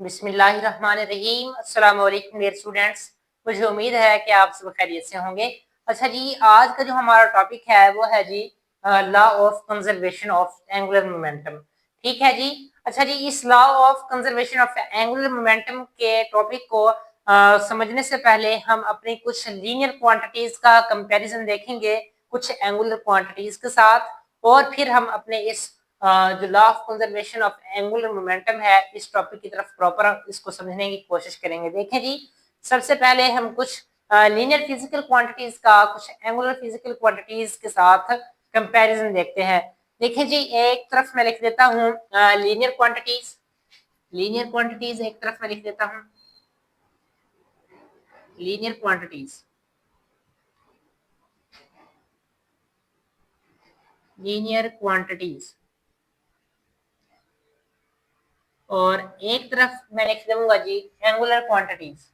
बिस्मिल्लाहिर्रहमानिर्रहीम। अस्सलाम वालेकुम डियर स्टूडेंट्स। मुझे उम्मीद है कि आप सब खैरियत से होंगे। अच्छा जी, आज का जो हमारा टॉपिक है वो है जी law of conservation of angular momentum. ठीक है जी। अच्छा जी, इस law of conservation of angular momentum के टॉपिक को समझने से पहले हम अपनी कुछ लीनियर क्वांटिटीज का कंपैरिजन देखेंगे कुछ एंगुलर क्वांटिटीज के साथ, और फिर हम अपने इस जो law of conservation of angular momentum है इस टॉपिक की तरफ प्रॉपर इसको समझने की कोशिश करेंगे। देखें जी, सबसे पहले हम कुछ लीनियर फिजिकल क्वांटिटीज का कुछ एंगुलर फिजिकल क्वांटिटीज के साथ कंपैरिजन देखते हैं। देखें जी, एक तरफ मैं लिख देता हूँ लीनियर क्वांटिटीज। लीनियर क्वांटिटीज एक तरफ मैं लिख देता हूँ लीनियर क्वांटिटीज। लीनियर क्वांटिटीज और एक तरफ मैं लिख दूंगा जी एंगुलर क्वांटिटीज।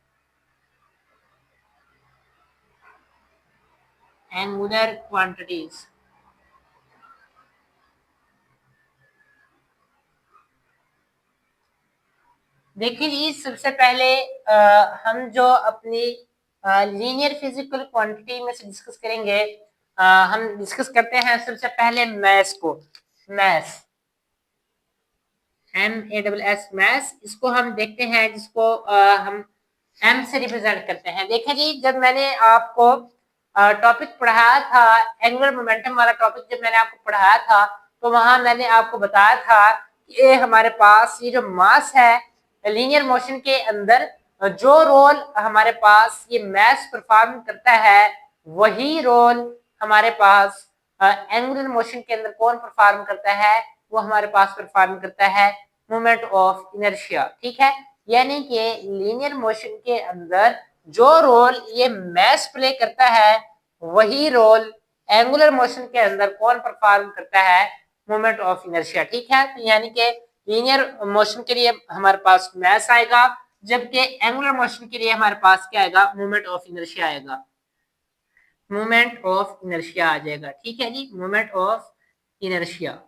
Angular quantities. देखिए जी, सबसे पहले हम जो अपनी लीनियर फिजिकल क्वांटिटी में से डिस्कस करेंगे, हम डिस्कस करते हैं सबसे पहले मैस को। मैस, MASS, मैस, इसको हम देखते हैं जिसको हम M से रिप्रेजेंट करते हैं। देखिए जी, जब मैंने आपको टॉपिक पढ़ाया था, एंगुलर मोमेंटम वाला टॉपिक जब मैंने आपको पढ़ाया था, तो वहां मैंने आपको बताया था कि ये हमारे पास ये जो मास है लीनियर मोशन के अंदर, जो रोल हमारे पास ये मैस परफॉर्म करता है वही रोल हमारे पास एंगुलर मोशन के अंदर कौन परफॉर्म करता है, वो हमारे पास परफॉर्म करता है मोमेंट ऑफ इनर्शिया। ठीक है, यानी कि लीनियर मोशन के अंदर जो रोल ये मैस प्ले करता है वही रोल एंगुलर मोशन के अंदर कौन परफॉर्म करता है, मोमेंट ऑफ इनर्शिया। ठीक है, तो यानी कि लीनियर मोशन के लिए हमारे पास मैस आएगा, जबकि एंगुलर मोशन के लिए हमारे पास क्या आएगा, मोमेंट ऑफ इनर्शिया आएगा। मोमेंट ऑफ इनर्शिया आ जाएगा। ठीक है जी, मोमेंट ऑफ इनर्शिया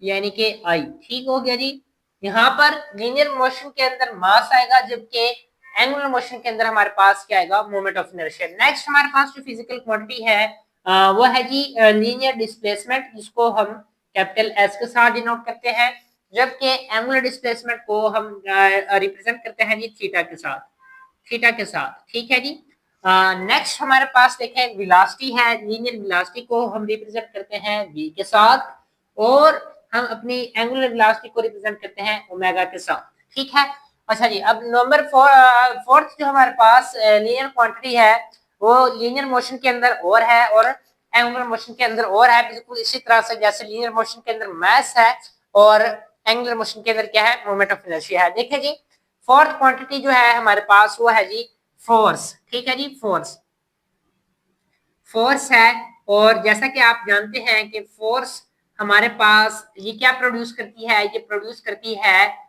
यानी कि आई। ठीक हो गया जी। यहाँ पर लीनियर मोशन के अंदर मास आएगा, जबकि एंगुलर मोशन के अंदर हमारे पास क्या आएगा, मोमेंट ऑफ इनर्शिया। नेक्स्ट हमारे पास जो फिजिकल क्वांटिटी है वो है जी लीनियर डिस्प्लेसमेंट, जिसको हम कैपिटल एस के साथ डिनोट करते हैं, जबकि एंगुलर डिस्प्लेसमेंट को हम रिप्रेजेंट करते हैं जी थीटा के साथ। थीटा के साथ। ठीक है जी। नेक्स्ट हमारे पास देखें वेलोसिटी है। लीनियर वेलोसिटी को हम रिप्रेजेंट करते हैं v के साथ, और हम अपनी एंगुलर वेलोसिटी को रिप्रेजेंट करते हैं ओमेगा के साथ। ठीक है। अच्छा जी, अब नंबर फोर्थ जो हमारे पास लीनियर क्वांटिटी है वो लीनियर मोशन के अंदर और है और एंगुलर मोशन के अंदर और है, बिल्कुल इसी तरह से जैसे लीनियर मोशन के अंदर मास है और एंगुलर मोशन के अंदर क्या है, मोमेंट ऑफ इनर्शिया है। देखिए जी, फोर्थ क्वांटिटी जो है हमारे पास वो है जी फोर्स। ठीक है जी, फोर्स। फोर्स है, और जैसा कि आप जानते हैं कि फोर्स हमारे पास ये क्या प्रोड्यूस करती है, ये प्रोड्यूस करती है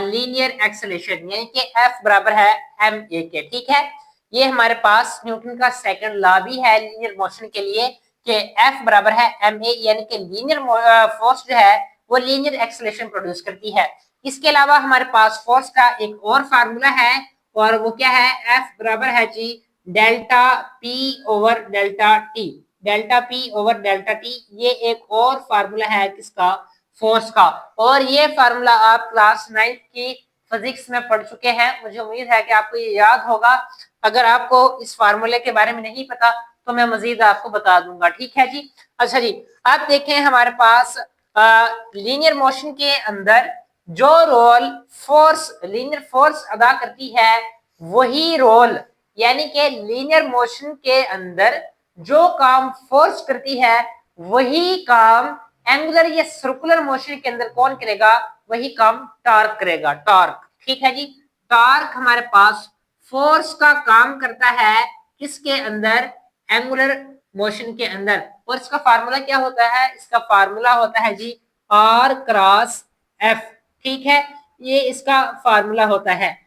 लीनियर एक्सेलरेशन, यानी कि F बराबर है ma के। ठीक है, ये हमारे पास न्यूटन का सेकंड लॉ भी है लीनियर मोशन के लिए कि F बराबर है ma, यानी कि लीनियर फोर्स जो है वो लीनियर एक्सेलरेशन प्रोड्यूस करती है। इसके अलावा हमारे पास फोर्स का एक और फार्मूला है, और वो क्या है, F बराबर है जी delta P over delta T. Delta P over delta T, ये एक और फार्मूला है किसका, फोर्स का। और ये फार्मूला आप क्लास 9 की फिजिक्स में पढ़ चुके हैं, मुझे उम्मीद है कि आपको ये याद होगा। अगर आपको इस फार्मूले के बारे में नहीं पता तो मैं मजीद आपको बता दूंगा। ठीक है जी। अच्छा जी, अब देखें हमारे पास लीनियर मोशन के अंदर जो रोल फोर्स लीनियर फोर्स अदा करती है वही रोल, यानी कि लीनियर मोशन के अंदर जो काम फोर्स करती है वही काम एंगुलर या सर्कुलर मोशन के अंदर कौन करेगा, वही काम टॉर्क करेगा। टॉर्क। ठीक है जी, टॉर्क हमारे पास फोर्स का काम करता है किसके अंदर, एंगुलर मोशन के अंदर। और इसका फार्मूला क्या होता है, इसका फार्मूला होता है जी आर क्रॉस एफ। ठीक है, ये इसका फार्मूला होता है,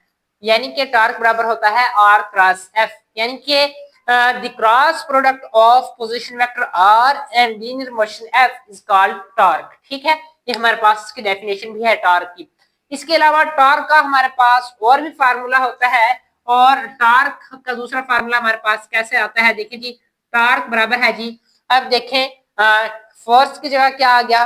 यानी कि टॉर्क बराबर होता है आर क्रॉस एफ, यानी कि the cross product of position vector R and linear motion F is called torque. ठीक है, ये हमारे पास इसकी डेफिनेशन भी है टॉर्क की। इसके अलावा टॉर्क का हमारे पास और भी फार्मूला होता है, और टॉर्क का दूसरा फार्मूला हमारे पास कैसे आता है, देखिए जी, टॉर्क बराबर है जी, अब देखें फोर्स की जगह क्या आ गया,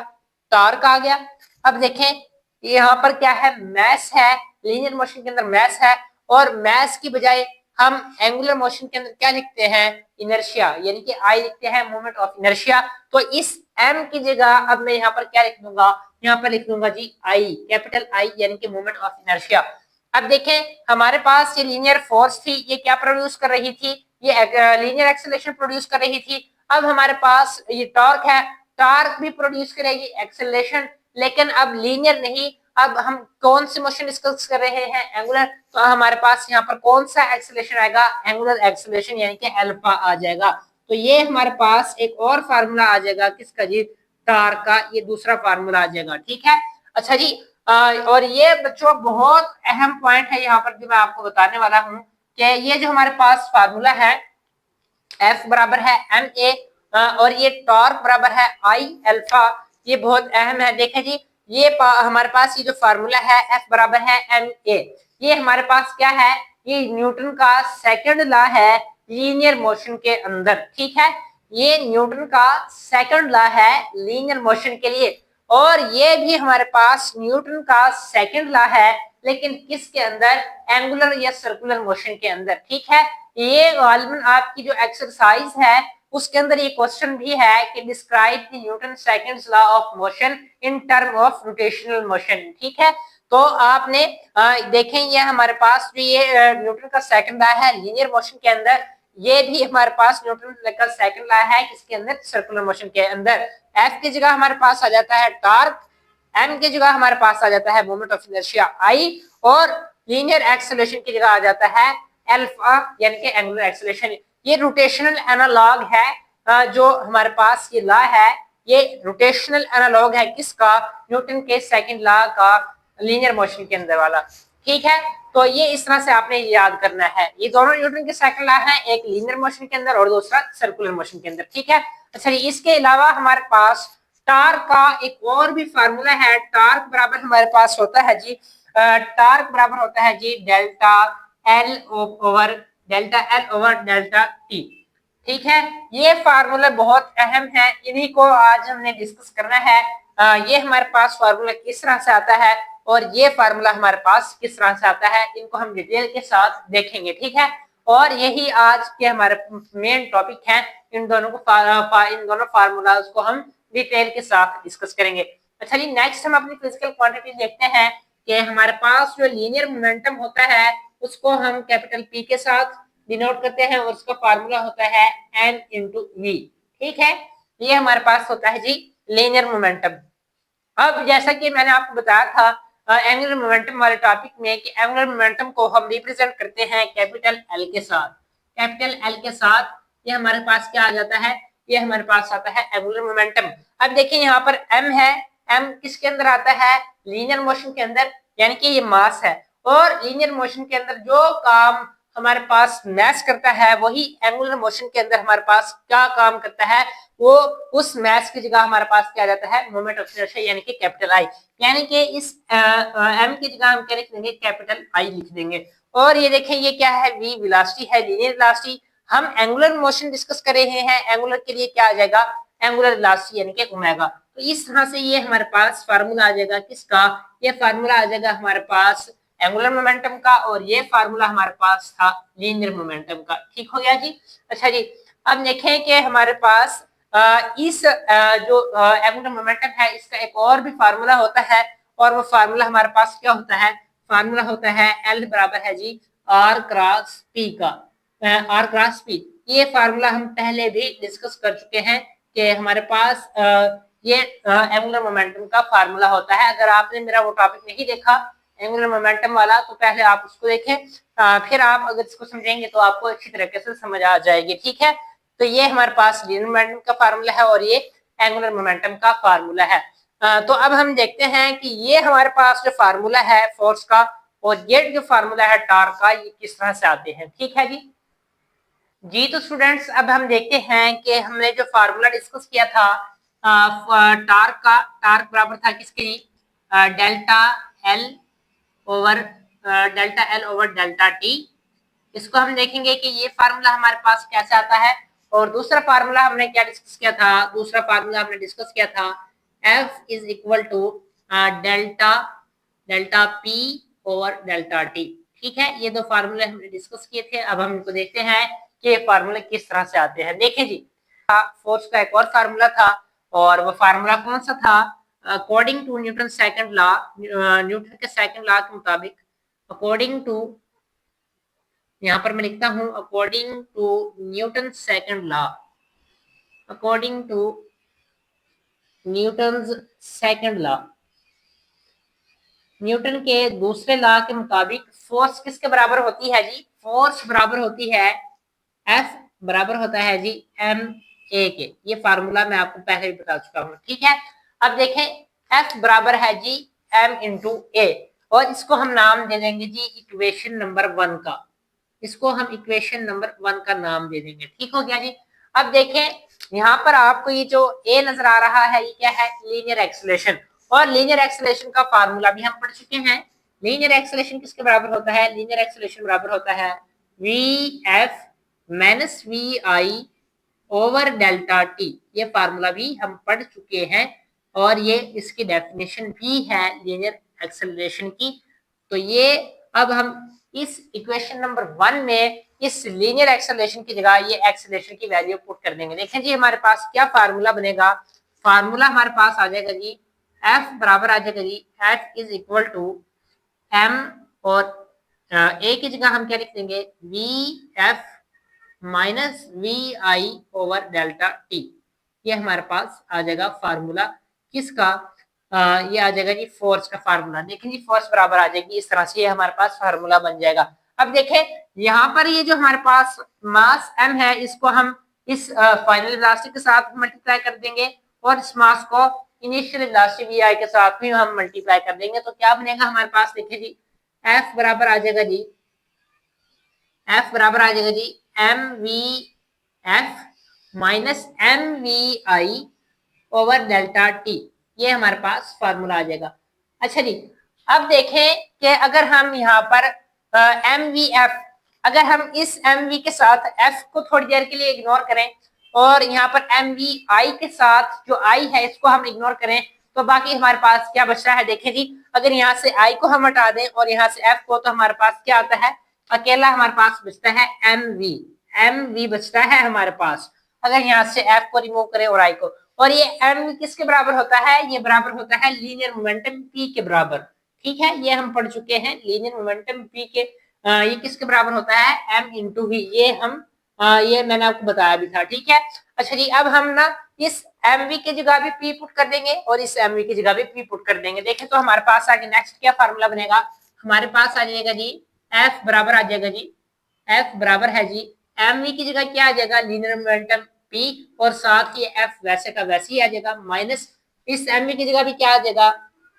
टॉर्क आ गया। अब देखें यहाँ पर क्या है, मैस है, लीनियर मोशन के अंदर मैस है, और मैस की बजाय हम एंगुलर मोशन के अंदर क्या लिखते हैं, इनर्शिया, यानी कि आई लिखते हैं, मोमेंट ऑफ इनर्शिया। तो इस एम की जगह अब मैं यहाँ पर क्या लिख दूंगा, यहाँ पर लिख दूंगा जी आई, कैपिटल आई, यानी कि मोमेंट ऑफ इनर्शिया। अब देखें हमारे पास ये लीनियर फोर्स थी, ये क्या प्रोड्यूस कर रही थी, ये लीनियर एक्सेलरेशन प्रोड्यूस कर रही थी। अब हमारे पास ये टॉर्क है, टॉर्क भी प्रोड्यूस करेगी एक्सेलरेशन, लेकिन अब लीनियर नहीं, अब हम कौन सी मोशन डिस्कस कर रहे हैं, एंगुलर। तो हमारे पास यहाँ पर कौन सा एक्सेलरेशन आएगा, एंगुलर एक्सेलरेशन, यानी कि अल्फा आ जाएगा। तो ये हमारे पास एक और फार्मूला आ जाएगा किसका जी, टॉर्क का, ये दूसरा फार्मूला आ जाएगा, ठीक है। अच्छा जी, और ये बच्चों बहुत अहम पॉइंट है यहाँ पर जो मैं आपको बताने वाला हूँ, कि ये जो हमारे पास फार्मूला है F बराबर है एम ए, और ये टॉर्क बराबर है आई अल्फा, ये बहुत अहम है। देखें जी, ये हमारे पास ये जो फार्मूला है F बराबर है एम ए, ये हमारे पास क्या है, ये न्यूटन का सेकंड लॉ है लीनियर मोशन के अंदर, ठीक है। ये न्यूटन का सेकंड लॉ है लीनियर मोशन के लिए, और ये भी हमारे पास न्यूटन का सेकंड लॉ है, लेकिन किसके अंदर, एंगुलर या सर्कुलर मोशन के अंदर, ठीक है। ये गालिबन आपकी जो एक्सरसाइज है उसके अंदर ये क्वेश्चन भी है कि describe the Newton second law of motion in term of rotational motion, ठीक है। तो आपने देखें ये हमारे पास जो ये न्यूटन का सेकंड लॉ है लीनियर मोशन के अंदर, ये भी हमारे पास न्यूटन का सेकंड लॉ है किसके अंदर, सर्कुलर मोशन के अंदर। एफ की जगह हमारे पास आ जाता है टॉर्क, एम की जगह हमारे पास आ जाता है मोमेंट ऑफ इनर्शिया आई, और लीनियर एक्सेलरेशन की जगह आ जाता है अल्फा, यानी कि एंगुलर एक्सेलरेशन। ये रोटेशनल एनालॉग है, जो हमारे पास ये लॉ है, ये रोटेशनल एनालॉग है किसका, न्यूटन के सेकंड लॉ का लीनियर मोशन के अंदर वाला, ठीक है। तो ये इस तरह से आपने याद करना है, ये दोनों न्यूटन के सेकंड लॉ है, एक लीनियर मोशन के अंदर और दूसरा सर्कुलर मोशन के अंदर, ठीक है। अच्छा, इसके अलावा हमारे पास टार्क का एक और भी फार्मूला है, टार्क बराबर हमारे पास होता है जी, टार्क बराबर होता है जी delta L over delta T, ठीक है। ये फार्मूला बहुत अहम है, इन्हीं को आज हमने डिस्कस करना है। ये हमारे पास फार्मूला किस तरह से आता है और ये फार्मूला हमारे पास किस तरह से आता है, इनको हम डिटेल के साथ देखेंगे, ठीक है। और यही आज के हमारे मेन टॉपिक हैं, इन दोनों फार्मूलाज को हम डिटेल के साथ डिस्कस करेंगे। अच्छा जी, नेक्स्ट हम अपनी फिजिकल क्वांटिटी देखते हैं कि हमारे पास जो लीनियर मोमेंटम होता है उसको हम कैपिटल पी के साथ डिनोट करते हैं, और उसका फार्मूला होता है एन इंटू वी, ठीक है। ये हमारे पास होता है जी लीनियर मोमेंटम। अब जैसा कि मैंने आपको बताया था एंगुलर मोमेंटम वाले टॉपिक में कि एंगुलर मोमेंटम को हम रिप्रेजेंट करते हैं कैपिटल एल के साथ, कैपिटल एल के साथ ये हमारे पास क्या आ जाता है, ये हमारे पास आता है एंगुलर मोमेंटम। अब देखिए यहाँ पर एम है, एम किसके अंदर आता है, लीनियर मोशन के अंदर, यानी कि ये मास है, और लीनियर मोशन के अंदर जो काम हमारे पास मैस करता है वही एंगुलर मोशन के अंदर हमारे पास क्या काम करता है, वो उस मैस की जगह हमारे पास क्या जाता है, मोमेंट ऑफ इनर्शिया, यानी कि कैपिटल आई, यानी कि इस एम की जगह हम क्या लिख देंगे, कैपिटल आई लिख देंगे। और ये देखें ये क्या है, वी वेलोसिटी है, लीनियर वेलोसिटी। हम एंगुलर मोशन डिस्कस कर रहे हैं, एंगुलर के लिए क्या आ जाएगा, एंगुलर वेलोसिटी यानी कि ओमेगा। तो इस तरह से ये हमारे पास फार्मूला आ जाएगा किसका, ये फार्मूला आ जाएगा हमारे पास एंगुलर मोमेंटम का, और ये फार्मूला हमारे पास था लीनियर मोमेंटम का, ठीक हो गया जी। अच्छा जी, अब देखें कि हमारे पास इस जो एंगुलर मोमेंटम है इसका एक और भी फार्मूला होता है, और वो फार्मूला हमारे पास क्या होता है, फार्मूला होता है एल बराबर है जी आर क्रॉस पी का, आर क्रॉस पी। ये फार्मूला हम पहले भी डिस्कस कर चुके हैं कि हमारे पास ये एंगुलर मोमेंटम का फार्मूला होता है। अगर आपने मेरा वो टॉपिक नहीं देखा एंगुलर मोमेंटम वाला, तो पहले आप उसको देखें, फिर आप अगर इसको समझेंगे तो आपको अच्छी तरीके से समझ आ जाएगी, ठीक है। तो ये हमारे पास लीनियर मोमेंटम का फार्मूला है और ये एंगुलर मोमेंटम का फार्मूला है। तो अब हम देखते हैं कि ये हमारे पास जो फार्मूला है फोर्स का और ये जो फार्मूला है टॉर्क का, ये किस तरह से आते हैं, ठीक है जी। जी तो स्टूडेंट्स, अब हम देखते हैं कि हमने जो फार्मूला डिस्कस किया था टार्क बराबर था किसके जी, delta L over delta T. इसको हम देखेंगे कि ये फार्मूला हमारे पास कैसे आता है। और दूसरा फार्मूला हमने क्या डिस्कस किया था, दूसरा फार्मूला हमने डिस्कस किया था F is equal to delta delta P over delta T. ठीक है, ये दो फार्मूले हमने डिस्कस किए थे। अब हम इनको देखते हैं कि ये फार्मूले किस तरह से आते हैं। देखें जी, फोर्स का एक और फार्मूला था, और वो फार्मूला कौन सा था, according to Newton second law, Newton के सेकंड लॉ के मुताबिक, अकॉर्डिंग टू, यहां पर मैं लिखता हूं according to Newton second law, according to Newton second law, Newton के दूसरे लॉ के मुताबिक फोर्स किसके बराबर होती है जी, फोर्स बराबर होती है एफ बराबर होता है जी एम ए के। ये फार्मूला मैं आपको पहले भी बता चुका हूं। ठीक है, अब देखें एफ बराबर है जी एम इंटू ए, और इसको हम नाम दे देंगे जी इक्वेशन नंबर 1 का, इसको हम इक्वेशन नंबर 1 का नाम दे देंगे। ठीक हो गया जी। अब देखें यहाँ पर आपको ये जो ए नजर आ रहा है, ये क्या है, लीनियर एक्सेलरेशन। और लीनियर एक्सेलरेशन का फार्मूला भी हम पढ़ चुके हैं। लीनियर एक्सेलरेशन किसके बराबर होता है, लीनियर एक्सेलरेशन बराबर होता है V F minus V I over delta T. ये फार्मूला भी हम पढ़ चुके हैं, और ये इसकी डेफिनेशन भी है लीनियर एक्सेलरेशन की। तो ये अब हम इस इक्वेशन नंबर 1 में इस लीनियर एक्सेलरेशन की जगह ये एक्सेलरेशन की वैल्यू पुट कर देंगे। देखें जी हमारे पास क्या फार्मूला बनेगा, फार्मूला हमारे पास आ जाएगा जी एफ बराबर आ जाएगा जी F is equal to M, और ए की जगह हम क्या लिख देंगे, V F minus V I over delta T. ये हमारे पास आ जाएगा फार्मूला किसका, ये आ जाएगा जी फोर्स का फार्मूला। देखें जी फोर्स बराबर आ जाएगी इस तरह से, ये हमारे पास फार्मूला बन जाएगा। अब देखें यहाँ पर ये जो हमारे पास मास m है, इसको हम इस फाइनल वेलोसिटी के साथ मल्टीप्लाई कर देंगे, और इस मास को इनिशियल वेलोसिटी वी आई के साथ भी हम मल्टीप्लाई कर देंगे। तो क्या बनेगा हमारे पास, देखिए जी एफ बराबर आ जाएगा जी, एफ बराबर आ जाएगा जी M V F minus M V I over delta T. ये हमारे पास फार्मूला आ जाएगा। अच्छा जी, अब देखें कि अगर हम यहाँ पर एम वी एफ, अगर हम इस एम वी के साथ एफ को थोड़ी देर के लिए इग्नोर करें, और यहाँ पर एम वी आई के साथ जो आई है इसको हम इग्नोर करें, तो बाकी हमारे पास क्या बच रहा है। देखें जी, अगर यहाँ से आई को हम हटा दें और यहाँ से एफ को, तो हमारे पास क्या आता है, अकेला हमारे पास बचता है एम वी बचता है हमारे पास। अगर यहाँ से एफ को रिमूव करें और आई को, और ये एम किसके बराबर होता है, ये बराबर होता है लीनियर मोमेंटम पी के बराबर। ठीक है, ये हम पढ़ चुके हैं लीनियर मोमेंटम पी के, ये किसके बराबर होता है, एम इंटू वी। ये हम ये मैंने आपको बताया भी था। ठीक है, अच्छा जी, अब हम ना इस एम वी की जगह भी पी पुट कर देंगे, और इस एम वी की जगह भी पी पुट कर देंगे। देखें तो हमारे पास आगे नेक्स्ट क्या फार्मूला बनेगा, हमारे पास आ जाएगा जी एफ बराबर आ जाएगा जी, एफ बराबर है जी एम वी की जगह क्या आ जाएगा, लीनियर मोमेंटम पी, और साथ ही एफ वैसे का वैसे ही आ जाएगा, माइनस इस एम वी की जगह भी क्या आ जाएगा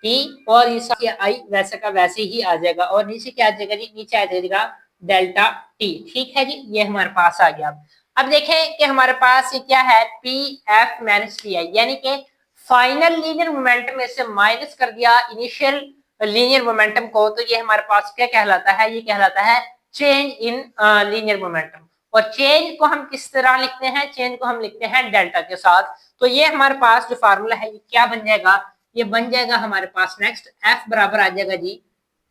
पी, और इस आई वैसे का वैसे ही आ जाएगा, और नीचे क्या आ जाएगा जी, नीचे आ जाएगा डेल्टा टी। ठीक है जी, ये हमारे पास आ गया। अब देखें कि हमारे पास ये क्या है, P F minus P I, यानी कि फाइनल लीनियर मोमेंटम में से माइनस कर दिया इनिशियल लीनियर मोमेंटम को, तो ये हमारे पास क्या कहलाता है, ये कहलाता है चेंज इन लीनियर मोमेंटम। और चेंज को हम किस तरह लिखते हैं, चेंज को हम लिखते हैं डेल्टा के साथ। तो ये हमारे पास जो फार्मूला है ये क्या बन जाएगा, ये बन जाएगा हमारे पास नेक्स्ट एफ बराबर आ जाएगा जी,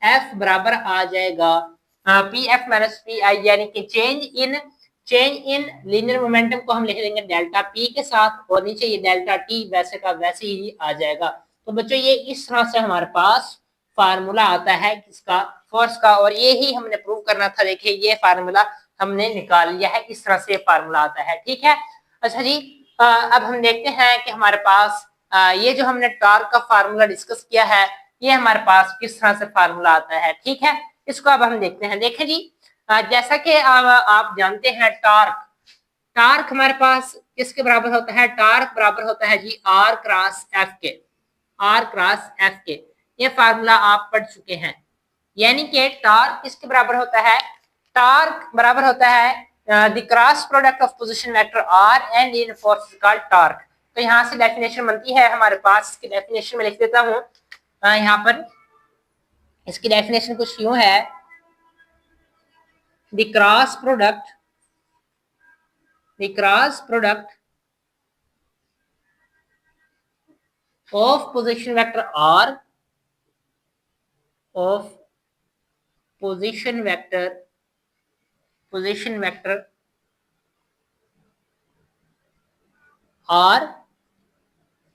एफ बराबर आ जाएगा P F minus P I, यानी कि चेंज इन लीनियर मोमेंटम को हम लिख देंगे डेल्टा पी के साथ, और नीचे ये डेल्टा टी वैसे का वैसे ही आ जाएगा। तो बच्चों ये इस तरह से हमारे पास फार्मूला आता है किसका, फोर्स का, और ये ही हमने प्रूव करना था। देखिए ये फार्मूला हमने निकाल लिया है, इस तरह से फार्मूला आता है। ठीक है, अच्छा जी, अब हम देखते हैं कि हमारे पास ये जो हमने टॉर्क का फार्मूला डिस्कस किया है, ये हमारे पास किस तरह से फार्मूला आता है। ठीक है, इसको अब हम देखते हैं। देखें जी, जैसा कि आप जानते हैं टॉर्क, टॉर्क हमारे पास किसके बराबर होता है, टॉर्क बराबर होता है जी आर क्रॉस एफ के, आर क्रॉस एफ के। ये फार्मूला आप पढ़ चुके हैं, यानी कि टॉर्क किसके बराबर होता है, टॉर्क बराबर होता है the cross product of position vector R and in force called torque. तो यहाँ से डेफिनेशन बनती है हमारे पास, इसकी डेफिनेशन में लिख देता हूँ। यहाँ पर इसकी डेफिनेशन कुछ यूं है, the cross product of position vector R of position vector R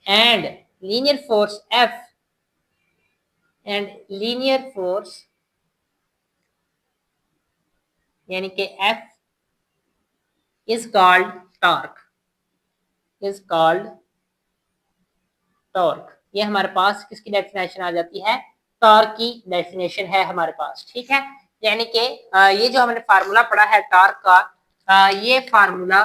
and linear force F यानी कि F is called टॉर्क। ये हमारे पास किसकी डेफिनेशन आ जाती है, टॉर्क की डेफिनेशन है हमारे पास, ठीक है। यानी कि ये जो हमने फार्मूला पढ़ा है टॉर्क का, ये फार्मूला,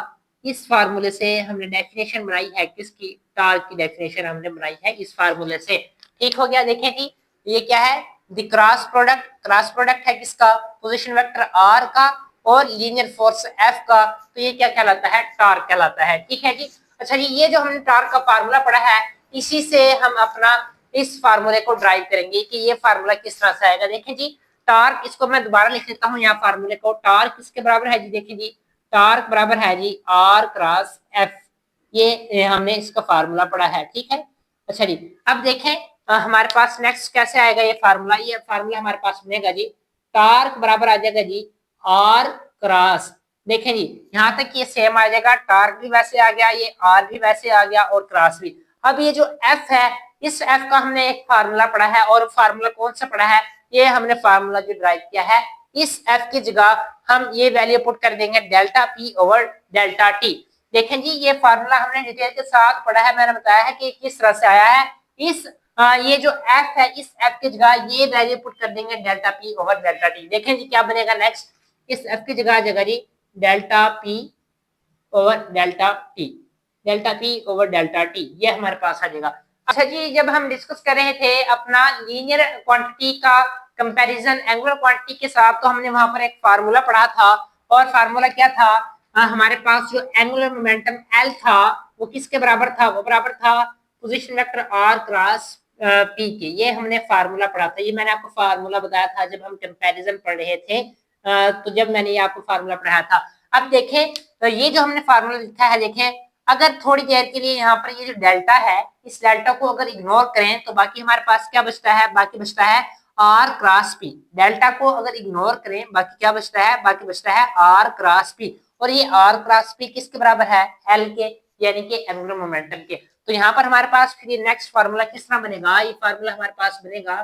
इस फार्मूले से हमने डेफिनेशन बनाई है, किसकी, टॉर्क की डेफिनेशन हमने बनाई है इस फार्मूले से। ठीक हो गया। देखें जी, ये क्या है, द क्रॉस प्रोडक्ट है किसका, पोजीशन वेक्टर आर का और लीनियर फोर्स एफ का, तो ये क्या कहलाता है, टॉर्क कहलाता है। ठीक है जी। अच्छा जी, ये जो हमने टॉर्क का फार्मूला पढ़ा है, इसी से हम अपना इस फार्मूले को ड्राइव करेंगे कि ये फार्मूला किस तरह से आएगा। देखें जी, टॉर्क, इसको मैं दोबारा लिख लेता हूँ यहाँ फार्मूले को। टॉर्क किसके बराबर है जी, देखिए जी, टॉर्क बराबर है जी आर क्रॉस एफ। ये हमने इसका फार्मूला पढ़ा है, ठीक है। अच्छा जी, अब देखें हमारे पास नेक्स्ट कैसे आएगा ये फार्मूला। ये फार्मूला हमारे पास बनेगा जी, टॉर्क बराबर आ जाएगा जी आर क्रॉस, देखें जी यहाँ तक ये सेम आ जाएगा, टॉर्क भी वैसे आ गया, ये आर भी वैसे आ गया और क्रॉस भी। अब ये जो एफ है, इस एफ का हमने एक फार्मूला पढ़ा है, और फार्मूला कौन सा पढ़ा है, ये हमने फार्मूला जो ड्राइव किया है, इस एफ की जगह हम ये वैल्यू पुट कर देंगे delta P over delta T. देखें जी, ये फार्मूला हमने डिटेल के साथ पढ़ा है, मैंने बताया है कि किस तरह से आया है। इस ये जो एफ है, इस एफ की जगह ये वैल्यू पुट कर देंगे delta P over delta T. देखें जी क्या बनेगा नेक्स्ट, इस एफ की जगह आ जाएगा जी delta P over delta T, delta P over delta T, ये हमारे पास आ जाएगा। अच्छा जी, जब हम डिस्कस कर रहे थे अपना लीनियर क्वांटिटी का कंपैरिजन एंगुलर क्वांटिटी के साथ, तो हमने वहां पर एक फार्मूला पढ़ा था, और फार्मूला क्या था, हमारे पास जो एंगुलर मोमेंटम एल था वो किसके बराबर था, वो बराबर था position vector R cross P के। ये हमने फार्मूला पढ़ा था, ये मैंने आपको फार्मूला बताया था जब हम कंपैरिजन पढ़ रहे थे, तो जब मैंने ये आपको फार्मूला पढ़ाया था। अब देखें, तो ये जो हमने फार्मूला लिखा है, देखें अगर थोड़ी देर के लिए यहाँ पर ये जो डेल्टा है, इस डेल्टा को अगर इग्नोर करें तो बाकी हमारे पास क्या बचता है, बाकी बचता है आर क्रॉस पी। डेल्टा को अगर इग्नोर करें बाकी क्या बचता है, बाकी बचता है आर क्रॉस पी। और ये आर क्रॉस पी किसके बराबर है, एल के, यानी कि एंगुलर मोमेंटम के। तो यहाँ पर हमारे पास फिर ये नेक्स्ट फार्मूला किस तरह बनेगा, ये फार्मूला हमारे पास बनेगा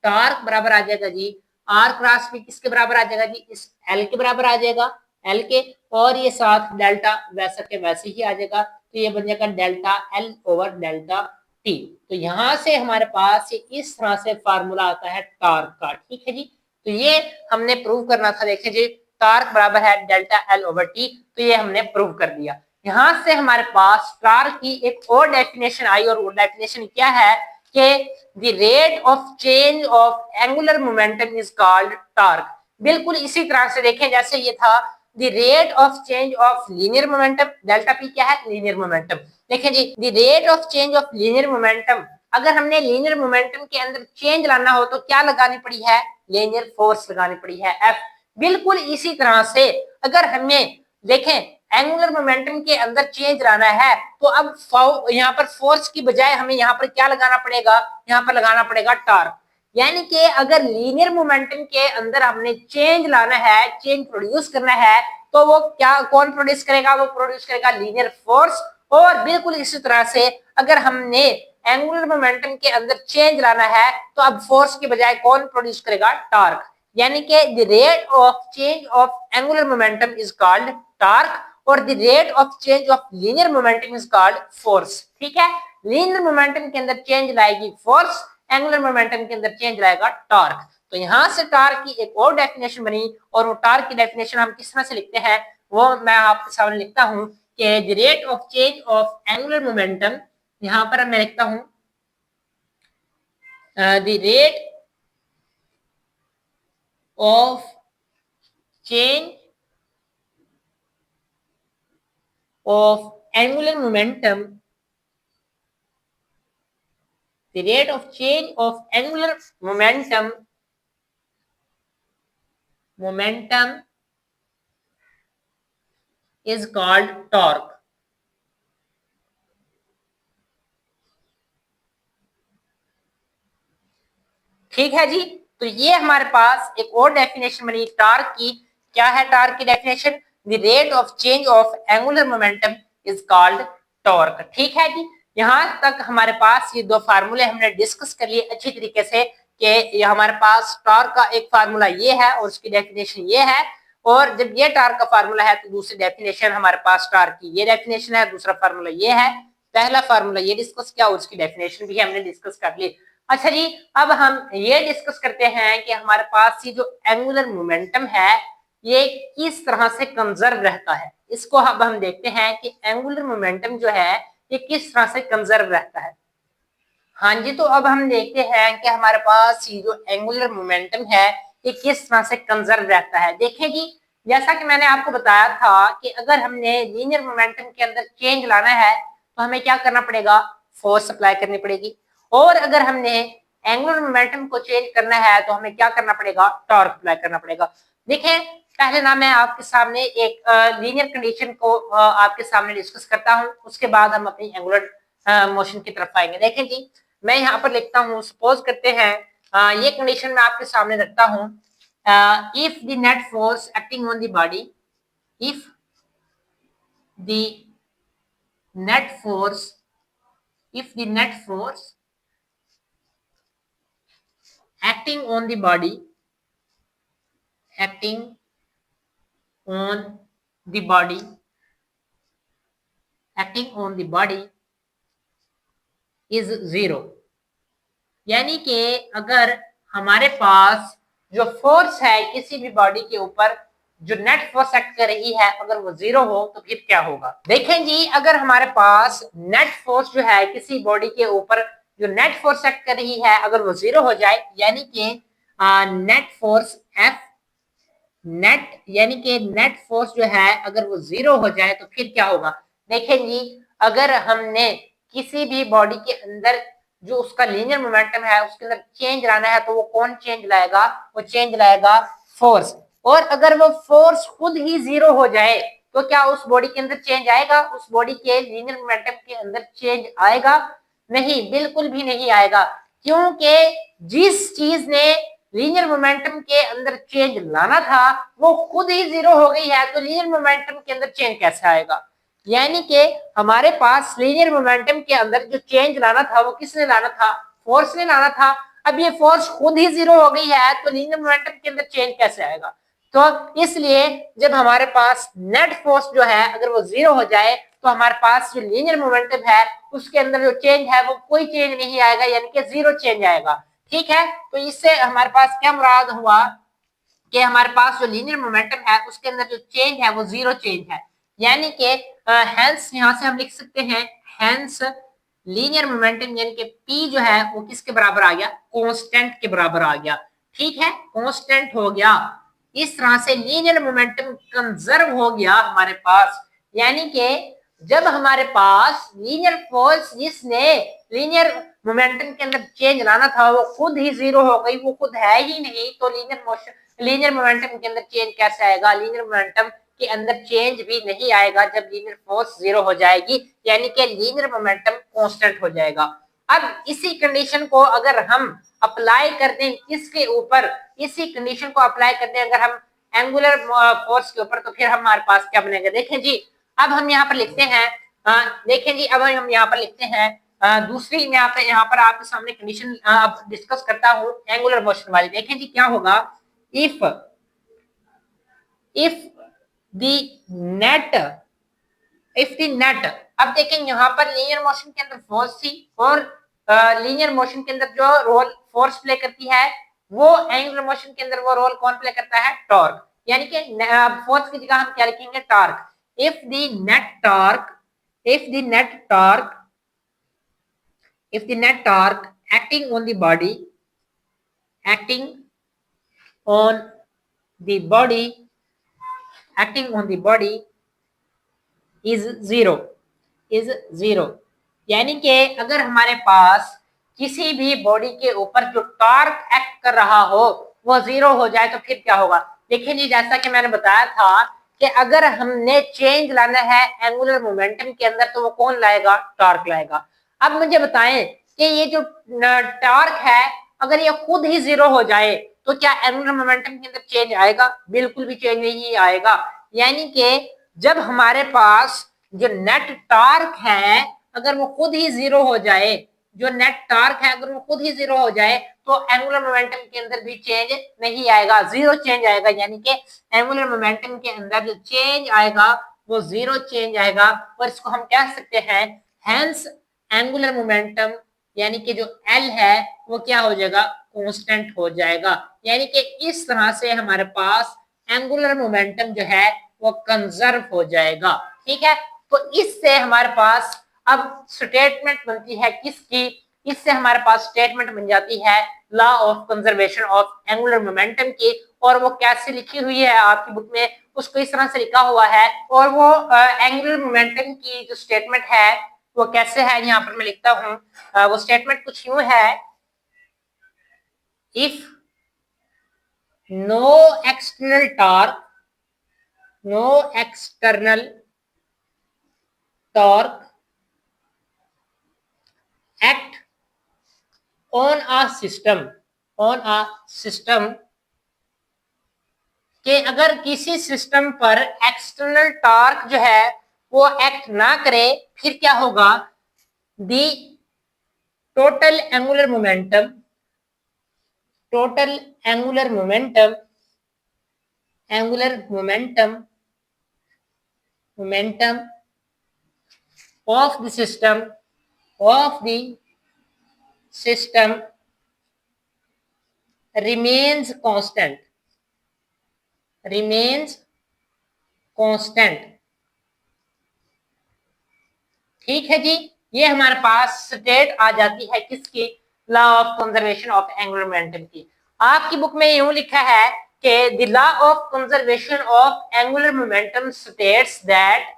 टॉर्क बराबर आ जाएगा जी आर क्रॉस पी किसके बराबर आ जाएगा जी, इस एल के बराबर आ जाएगा, एल के, और ये साथ डेल्टा वैसा के वैसे ही आ जाएगा, तो ये बन जाएगा delta L over delta T. तो यहां से हमारे पास इस तरह से फार्मूला आता है टॉर्क का, ठीक है जी। तो ये हमने प्रूव करना था, देखिए जी टॉर्क बराबर है डेल्टा एल ओवर टी, तो ये हमने प्रूव कर दिया। यहां से हमारे पास टॉर्क की एक और डेफिनेशन आई, और वो डेफिनेशन क्या है कि the rate of change of angular momentum is called torque. बिल्कुल इसी तरह से देखें जैसे ये था the rate of change of linear momentum, delta P क्या है, लीनियर मोमेंटम। देखिए जी, the rate of change of linear momentum, अगर हमने लीनियर मोमेंटम के अंदर चेंज लाना हो तो क्या लगानी पड़ी है, लीनियर फोर्स लगानी पड़ी है एफ। बिल्कुल इसी तरह से अगर हमें देखें एंगुलर मोमेंटम के अंदर चेंज लाना है, तो अब यहाँ पर फोर्स की बजाय हमें यहाँ पर क्या लगाना पड़ेगा, यहाँ पर लगाना पड़ेगा टॉर्क। यानी कि अगर लीनियर मोमेंटम के अंदर हमने चेंज लाना है, चेंज प्रोड्यूस करना है, तो वो क्या, कौन प्रोड्यूस करेगा, वो प्रोड्यूस करेगा लीनियर फोर्स। और बिल्कुल इसी तरह से अगर हमने एंगुलर मोमेंटम के अंदर चेंज लाना है, तो अब फोर्स की बजाय कौन प्रोड्यूस करेगा, टॉर्क। यानी कि the rate of change of angular momentum is called torque, और the rate of change of linear momentum is called force. ठीक है, लीनियर मोमेंटम के अंदर चेंज लाएगी फोर्स, एंगुलर मोमेंटम के अंदर चेंज लाएगा टॉर्क। तो यहां से टॉर्क की एक और डेफिनेशन बनी, और वो टॉर्क की डेफिनेशन हम किस तरह से लिखते हैं, वो मैं आपके सामने लिखता हूं कि the rate of change of angular momentum, यहां पर मैं लिखता हूं the rate of change of angular momentum the rate of change of angular momentum is called torque. ठीक है जी। तो ये हमारे पास एक और डेफिनेशन बनी टार्क की। क्या है टार्क की definition? The rate of change of angular momentum is called torque. ठीक है जी। यहां तक हमारे पास ये दो फार्मूले हमने डिस्कस कर लिए अच्छी तरीके से कि ये हमारे पास टॉर्क का एक फार्मूला ये है और उसकी डेफिनेशन ये है। और जब ये टॉर्क का फार्मूला है तो दूसरी डेफिनेशन हमारे पास टॉर्क की ये डेफिनेशन है, दूसरा फार्मूला ये है। पहला फार्मूला ये डिस्कस किया और उसकी डेफिनेशन भी हमने डिस्कस कर ली। अच्छा जी, अब हम ये डिस्कस करते हैं कि हमारे पास ये जो एंगुलर मोमेंटम है ये किस तरह से कंजर्व रहता है। इसको अब हम देखते हैं कि एंगुलर मोमेंटम जो है ये किस तरह से कंजर्व रहता है। हाँ जी, तो अब हम देखते हैं कि हमारे पास ये जो एंगुलर मोमेंटम है ये किस तरह से कंजर्व रहता है। देखें जी, जैसा कि मैंने आपको बताया था कि अगर हमने लीनियर मोमेंटम के अंदर चेंज लाना है तो हमें क्या करना पड़ेगा? फोर्स अप्लाई करनी पड़ेगी। और अगर हमने एंगुलर मोमेंटम को चेंज करना है तो हमें क्या करना पड़ेगा? टॉर्क अप्लाई करना पड़ेगा। देखें, पहले ना मैं आपके सामने एक लीनियर कंडीशन को आपके सामने डिस्कस करता हूँ, उसके बाद हम अपनी एंगुलर मोशन की तरफ आएंगे। देखें जी, मैं यहाँ पर लिखता हूँ, सपोज करते हैं ये कंडीशन मैं आपके सामने रखता हूँ। If the net force acting on the body, if the net force if the net force acting on the body acting on the body acting on the body is zero, यानी कि अगर हमारे पास जो फोर्स है किसी भी body के ऊपर जो नेट फोर्स एक्ट कर रही है अगर वो जीरो हो तो फिर क्या होगा? देखें जी, अगर हमारे पास नेट फोर्स जो है किसी बॉडी के ऊपर जो नेट फोर्स एक्ट कर रही है अगर वो जीरो हो जाए, यानी कि नेट फोर्स एफ नेट, यानी कि नेट फोर्स जो है अगर वो जीरो हो जाए तो फिर क्या होगा? देखें जी, अगर हमने किसी भी बॉडी के अंदर जो उसका लीनियर मोमेंटम है उसके अंदर चेंज लाना है तो वो कौन चेंज लाएगा? वो चेंज लाएगा फोर्स। और अगर वो फोर्स खुद ही जीरो हो जाए तो क्या उस बॉडी के अंदर चेंज आएगा? उस बॉडी के लीनियर मोमेंटम के अंदर चेंज आएगा? नहीं, बिल्कुल भी नहीं आएगा। क्योंकि जिस चीज ने लीनियर मोमेंटम के अंदर चेंज लाना था वो खुद ही जीरो हो गई है तो लीनियर मोमेंटम के अंदर चेंज कैसे आएगा? यानी कि हमारे पास लीनियर मोमेंटम के अंदर जो चेंज लाना था वो किसने लाना था? फोर्स ने लाना था। अब ये फोर्स खुद ही जीरो हो गई है तो लीनियर मोमेंटम के अंदर चेंज कैसे आएगा? तो इसलिए जब हमारे पास नेट फोर्स जो है अगर वो जीरो हो जाए तो हमारे पास जो लीनियर मोमेंटम है उसके अंदर जो चेंज है वो कोई चेंज नहीं आएगा, यानी कि जीरो चेंज आएगा। ठीक है, तो इससे हमारे पास क्या मुराद हुआ कि हमारे पास जो लीनियर मोमेंटम है उसके अंदर जो चेंज है वो जीरो चेंज है। यानी कि हेंस यहां से हम लिख सकते हैं हेंस लीनियर मोमेंटम, यानी कि पी जो है वो किसके बराबर आ गया? कांस्टेंट के बराबर आ गया। ठीक है, कांस्टेंट हो गया। इस तरह से लीनियर मोमेंटम कंजर्व हो गया हमारे पास। यानी कि जब हमारे पास लीनियर फोर्स जिसने लीनियर मोमेंटम के अंदर चेंज लाना था वो खुद ही जीरो हो गई, वो खुद है ही नहीं, तो लीनियर मोमेंटम के अंदर चेंज कैसे आएगा? लीनियर मोमेंटम के अंदर चेंज भी नहीं आएगा जब लीनियर फोर्स जीरो हो जाएगी, यानी कि लीनियर मोमेंटम कांस्टेंट हो जाएगा। अब इसी कंडीशन को अगर हम अप्लाई कर दें किसके ऊपर? इसी कंडीशन को अप्लाई कर दें अगर हम एंगुलर फोर्स के ऊपर तो फिर हमारे पास क्या बनेगा? देखें जी, अब हम यहाँ पर लिखते हैं देखें जी, अब हम यहाँ पर लिखते हैं दूसरी मैं यहाँ पर आपके सामने कंडीशन अब डिस्कस करता हूँ एंगुलर मोशन वाली। देखें जी क्या होगा? If if the net if the net, अब देखें यहाँ पर लीनियर मोशन के अंदर फोर्स थी और लीनियर मोशन के अंदर जो रोल फोर्स प्ले करती है वो एंगुलर मोशन के अंदर वो रोल कौन प्ले करता है? टॉर्क। यानी कि फोर्स की जगह हम क्या लिखेंगे? Torque. If the net torque if the net torque if the net torque acting on the body acting on the body acting on the body is zero, यानी कि अगर हमारे पास किसी भी बॉडी के ऊपर जो टॉर्क एक्ट कर रहा हो वो जीरो हो जाए तो फिर क्या होगा। देखिए जी, जैसा कि मैंने बताया था कि अगर हमने चेंज लाना है एंगुलर मोमेंटम के अंदर तो वो कौन लाएगा, टॉर्क लाएगा। अब मुझे बताएं कि ये जो टॉर्क है अगर ये खुद ही जीरो हो जाए तो क्या एंगुलर मोमेंटम के अंदर चेंज आएगा, बिल्कुल भी चेंज नहीं आएगा। यानी कि जब हमारे पास जो नेट टॉर्क है अगर वो खुद ही जीरो हो जाए, जो नेट टॉर्क है अगर वो खुद ही जीरो हो जाए तो एंगुलर मोमेंटम के अंदर भी चेंज नहीं आएगा, जीरो चेंज आएगा। यानी कि एंगुलर मोमेंटम के अंदर जो चेंज आएगा वो जीरो चेंज आएगा और इसको हम कह सकते हैं हेंस एंगुलर मोमेंटम यानी कि जो एल है वो क्या हो जाएगा, कांस्टेंट हो जाएगा। यानी कि इस तरह से हमारे पास एंगुलर मोमेंटम जो है वो कंजर्व हो जाएगा। ठीक है, तो इससे हमारे पास अब स्टेटमेंट बनती है किसकी, इससे हमारे पास स्टेटमेंट बन जाती है law of conservation of angular momentum की। और वो कैसे लिखी हुई है आपकी बुक में, उसको इस तरह से लिखा हुआ है। और वो एंगुलर मोमेंटम की जो स्टेटमेंट है वो कैसे है, यहाँ पर मैं लिखता हूँ। वो स्टेटमेंट कुछ यूं है, if no external torque, no external torque act on a system कि अगर किसी सिस्टम पर एक्सटर्नल टॉर्क जो है वो एक्ट ना करे फिर क्या होगा, दी total angular momentum, total angular momentum, angular momentum, momentum of the system, of the system remains constant, remains constant। ठीक है जी, ये हमारे पास स्टेट आ जाती है किसकी, law of conservation of angular momentum की। आपकी बुक में यूं लिखा है कि the law of conservation of angular momentum states that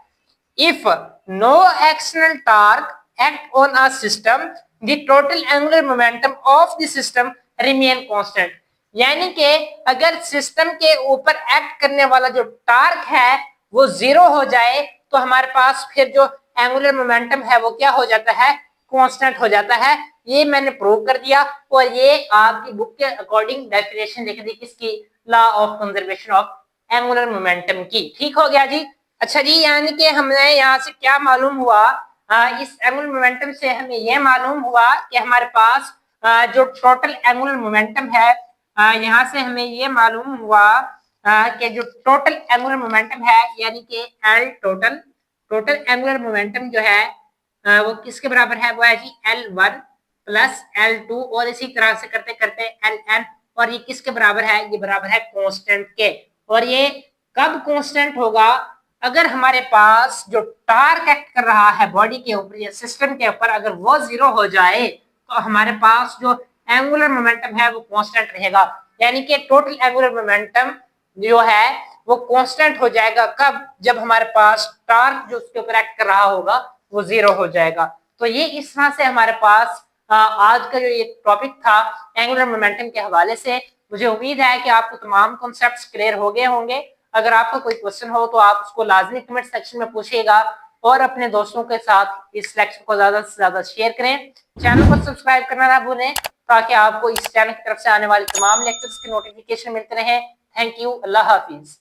if no external torque act on a system the total angular momentum of the system remain constant. यानी कि अगर सिस्टम के ऊपर एक्ट करने वाला जो टॉर्क है वो जीरो हो जाए तो हमारे पास फिर जो एंगुलर मोमेंटम है वो क्या हो जाता है, कांस्टेंट हो जाता है। ये मैंने प्रूव कर दिया और ये आपकी बुक के अकॉर्डिंग डेफिनेशन लिख दी किसकी, law of conservation of angular momentum की। ठीक हो गया जी। अच्छा जी, यानी कि हमने यहाँ से क्या मालूम हुआ, इस एंगुलर मोमेंटम से हमें यह मालूम हुआ कि हमारे पास जो टोटल एंगुलर मोमेंटम है, यहाँ से हमें ये मालूम हुआ कि जो टोटल एंगुलर मोमेंटम है यानी कि L total, total angular momentum जो है वो किसके बराबर है, वो है जी L1 प्लस L2 और इसी तरह से करते करते Ln। और ये किसके बराबर है, ये बराबर है कांस्टेंट के। और ये कब कांस्टेंट होगा, अगर हमारे पास जो टॉर्क एक्ट कर रहा है बॉडी के ऊपर या सिस्टम के ऊपर अगर वो जीरो हो जाए तो हमारे पास जो एंगुलर मोमेंटम है वो कांस्टेंट रहेगा। यानी कि टोटल एंगुलर मोमेंटम जो है वो कांस्टेंट हो जाएगा कब, जब हमारे पास टॉर्क जो उसके ऊपर एक्ट कर रहा होगा वो जीरो हो जाएगा। तो ये इस तरह से हमारे पास आज का जो ये टॉपिक था एंगुलर मोमेंटम के हवाले से, मुझे उम्मीद है कि आपको तमाम कॉन्सेप्ट्स क्लियर हो गए होंगे। अगर आपका कोई क्वेश्चन हो तो आप उसको लाजमी कमेंट सेक्शन में पूछिएगा और अपने दोस्तों के साथ इस लेक्चर को ज्यादा से ज्यादा शेयर करें। चैनल को सब्सक्राइब करना ना भूलें ताकि आपको इस चैनल की तरफ से आने वाले तमाम लेक्चर्स के नोटिफिकेशन मिलते रहे। Thank you, Allah Hafiz.